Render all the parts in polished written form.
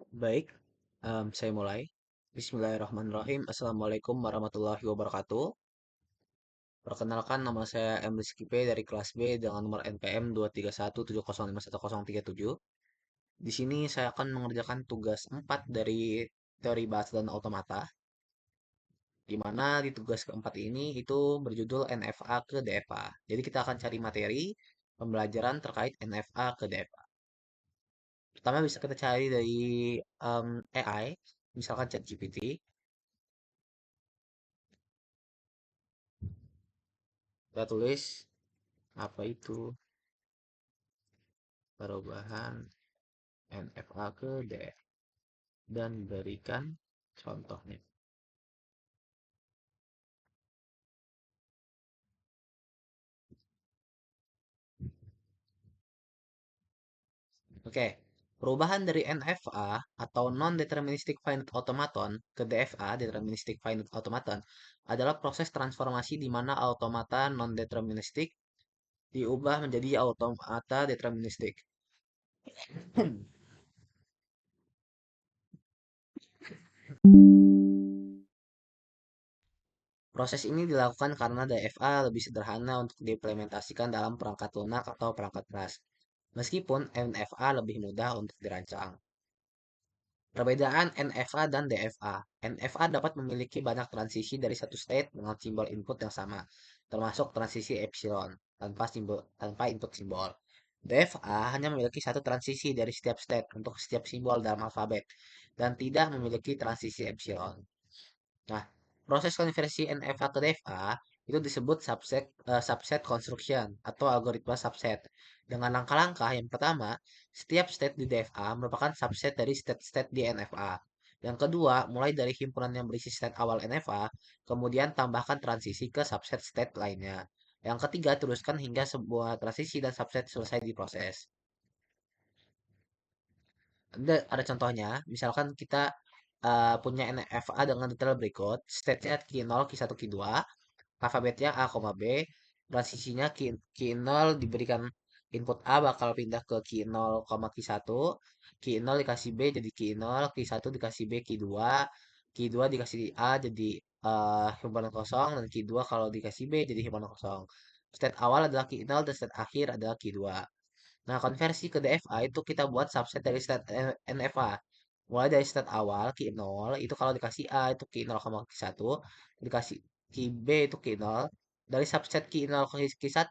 Baik, saya mulai. Bismillahirrahmanirrahim. Assalamualaikum warahmatullahi wabarakatuh. Perkenalkan, nama saya M. Rizky P. dari kelas B dengan nomor NPM 231705137. Di sini saya akan mengerjakan tugas 4 dari teori bahasa dan automata, di mana di tugas keempat ini itu berjudul NFA ke DFA. Jadi kita akan cari materi pembelajaran terkait NFA ke DFA. Pertama bisa kita cari dari AI, misalkan ChatGPT. Kita tulis apa itu perubahan NFA ke DF dan berikan contohnya. Oke, perubahan dari NFA atau non-deterministic finite automaton ke DFA, deterministic finite automaton, adalah proses transformasi di mana automata non-deterministic diubah menjadi automata deterministik. Proses ini dilakukan karena DFA lebih sederhana untuk diimplementasikan dalam perangkat lunak atau perangkat keras, meskipun NFA lebih mudah untuk dirancang. Perbedaan NFA dan DFA. NFA dapat memiliki banyak transisi dari satu state dengan simbol input yang sama, termasuk transisi epsilon tanpa input simbol. DFA hanya memiliki satu transisi dari setiap state untuk setiap simbol dalam alfabet dan tidak memiliki transisi epsilon. Nah, proses konversi NFA ke DFA itu disebut subset construction atau algoritma subset. Dengan langkah-langkah yang pertama, setiap state di DFA merupakan subset dari state-state di NFA. Yang kedua, mulai dari himpunan yang berisi state awal NFA, kemudian tambahkan transisi ke subset state lainnya. Yang ketiga, teruskan hingga sebuah transisi dan subset selesai diproses. Ada contohnya, misalkan kita punya NFA dengan detail berikut, state-nya Q0, Q1, Q2, alfabetnya A, B, transisinya Q0 diberikan input A bakal pindah ke Q0, Q1, Q0 dikasih B jadi Q0, Q1 dikasih B Q2, Q2 dikasih A jadi himpunan kosong, dan Q2 kalau dikasih B jadi himpunan kosong. State awal adalah Q0 dan state akhir adalah Q2. Nah, konversi ke DFA itu kita buat subset dari state NFA. Mulai dari state awal Q0 itu kalau dikasih A itu Q0, Q1, dikasih Q B itu Q0. Dari subset Q0 ke Q1,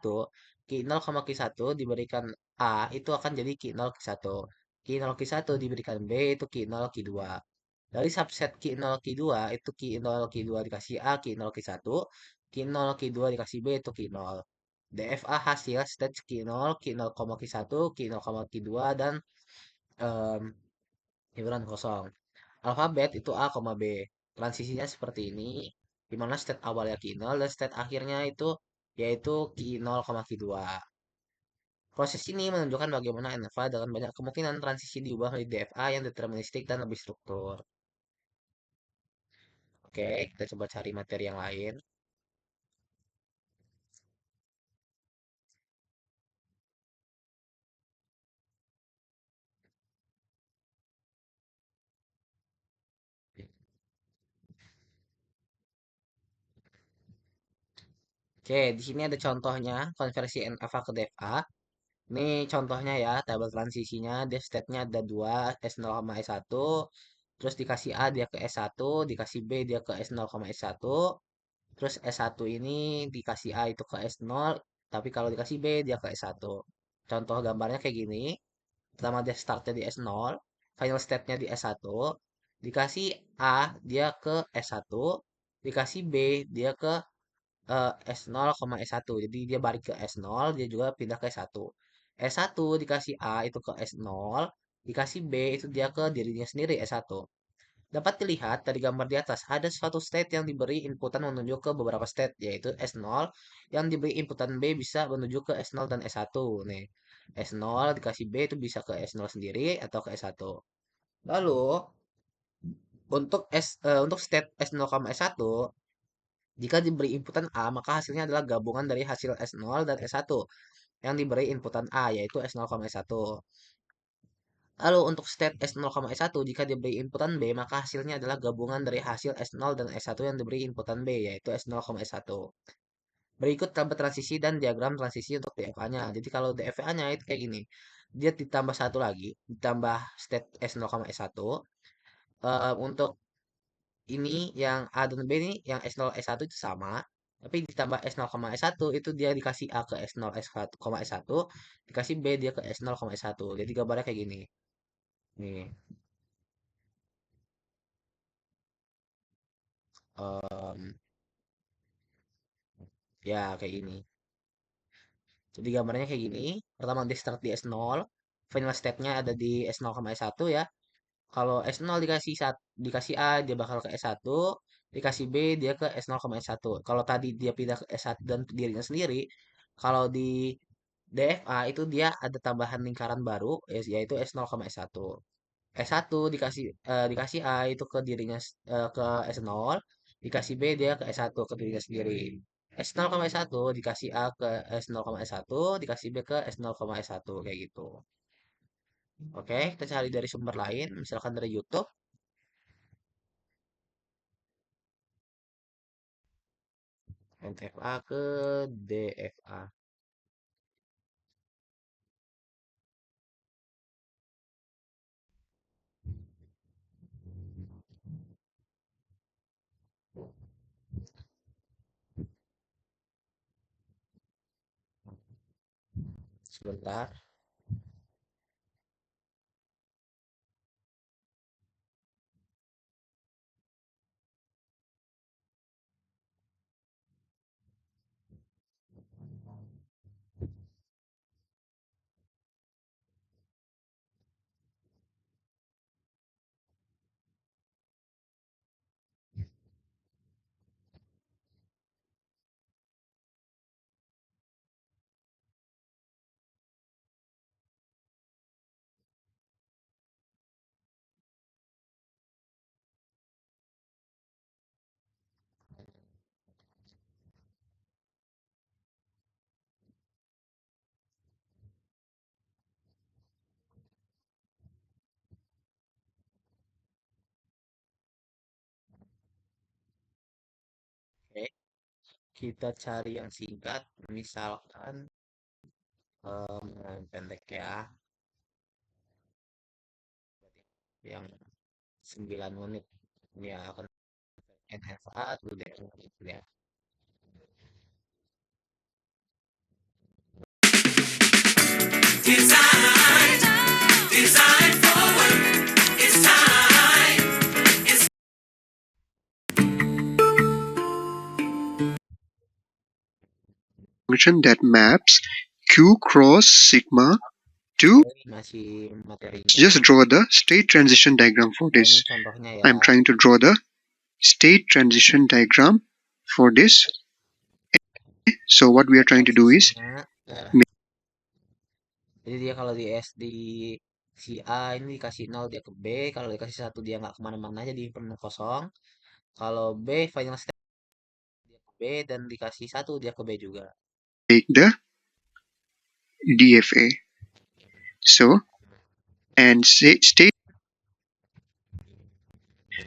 Q0, Q1 diberikan A itu akan jadi Q0 Q1. Q0 Q1 diberikan B itu Q0 Q2. Dari subset Q0 Q2 itu Q0 Q2 dikasih A Q0 Q1, Q0 Q2 dikasih B itu Q0. DFA hasil stage Q0, Q0, Q1, Q0, Q2, dan em, himpunan kosong. Alfabet itu A, B. Transisinya seperti ini, di mana state awalnya Q0 dan state akhirnya itu yaitu Q0, Q2. Proses ini menunjukkan bagaimana NFA dengan banyak kemungkinan transisi diubah menjadi DFA yang deterministik dan lebih struktur. Oke, kita coba cari materi yang lain. Oke, di sini ada contohnya konversi NFA ke DFA. Ini contohnya ya, tabel transisinya, dia state-nya ada 2, S0, S1, terus dikasih A dia ke S1, dikasih B dia ke S0, S1, terus S1 ini dikasih A itu ke S0, tapi kalau dikasih B dia ke S1. Contoh gambarnya kayak gini, pertama dia startnya di S0, final state-nya di S1, dikasih A dia ke S1, dikasih B dia ke S0, S1. Jadi dia balik ke S0, dia juga pindah ke S1. S1 dikasih A itu ke S0, dikasih B itu dia ke dirinya sendiri S1. Dapat dilihat dari gambar di atas, ada suatu state yang diberi inputan menuju ke beberapa state, yaitu S0, yang diberi inputan B bisa menuju ke S0 dan S1. Nih, S0 dikasih B itu bisa ke S0 sendiri atau ke S1. Lalu, untuk state S0, S1, jika diberi inputan A, maka hasilnya adalah gabungan dari hasil S0 dan S1 yang diberi inputan A, yaitu S0, S1. Lalu untuk state S0, S1 jika diberi inputan B, maka hasilnya adalah gabungan dari hasil S0 dan S1 yang diberi inputan B, yaitu S0, S1. Berikut tabel transisi dan diagram transisi untuk DFA-nya. Jadi kalau DFA-nya itu kayak gini. Dia ditambah satu lagi, ditambah state S0, S1. Untuk ini yang A dan B ini yang S0, S1 itu sama. Tapi ditambah S0, S1 itu dia dikasih A ke S0, S1, S1, dikasih B dia ke S0, S1. Jadi gambarnya kayak gini. Nih, em, ya kayak gini. Jadi gambarnya kayak gini. Pertama di start di S0, final state-nya ada di S0, S1 ya. Kalau S0 dikasih A, dia bakal ke S1, dikasih B, dia ke S0, S1. Kalau tadi dia pindah ke S1 dan dirinya sendiri, kalau di DFA itu dia ada tambahan lingkaran baru, yaitu S0, S1. S1 dikasih A itu ke dirinya ke S0, dikasih B dia ke S1 ke dirinya sendiri. S0, S1 dikasih A ke S0, S1, dikasih B ke S0, S1 kayak gitu. Oke, kita cari dari sumber lain, misalkan dari YouTube. NFA ke DFA. Sebentar. Oke, kita cari yang singkat. Misalkan yang pendek ya. Yang 9 menit. Ya, akan NFA atau DFA gitu ya. Function that maps Q cross sigma to. Oke, ini masih materinya. Just draw the state transition diagram for Nah, ini this. contohnya ya. I'm trying to draw the state transition diagram for this. So what we are trying to do is Transisinya. Jadi dia kalau di si A ini dikasih 0 dia ke B, kalau dikasih 1 dia nggak kemana-mana jadi penuh kosong. Kalau B final state dia ke B dan dikasih 1 dia ke B juga. take the DFA. So and say state.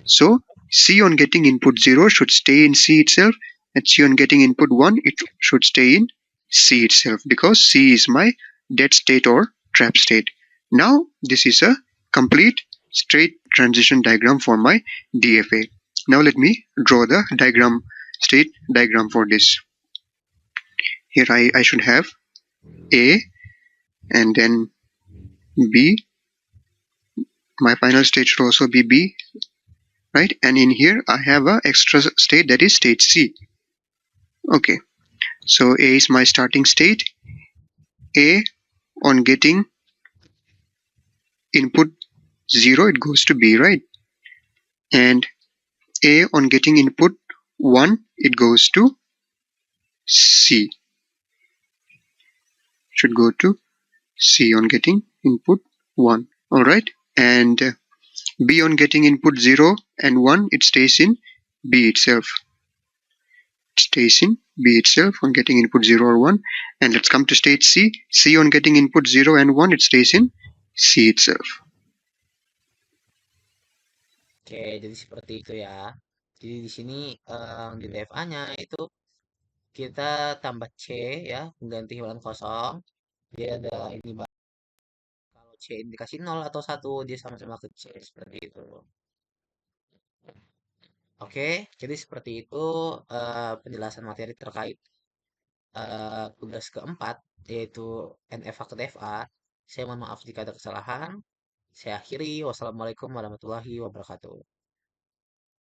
So C on getting input 0 should stay in C itself, and C on getting input 1 it should stay in C itself, because C is my dead state or trap state. Now this is a complete state transition diagram for my DFA. Now let me draw the state diagram for this. Here I should have A and then B. My final state should also be B, right? And in here I have a extra state, that is state C. Okay, so A is my starting state. A on getting input 0 it goes to B, right? And A on getting input 1 it goes to C. Should go to C on getting input 1. Alright, and B on getting input 0 and 1 it stays in B itself. It stays in B itself on getting input 0 or 1. And let's come to state C. C on getting input 0 and 1 it stays in C itself. Oke, jadi seperti itu ya. Jadi di sini di DFA-nya itu kita tambah C ya, mengganti himpunan kosong. Dia ada ini kalau C ini dikasih 0 atau 1 dia sama-sama ke C seperti itu. Oke, jadi seperti itu penjelasan materi terkait tugas keempat yaitu NFA ke DFA. Saya mohon maaf jika ada kesalahan. Saya akhiri. Wassalamualaikum warahmatullahi wabarakatuh.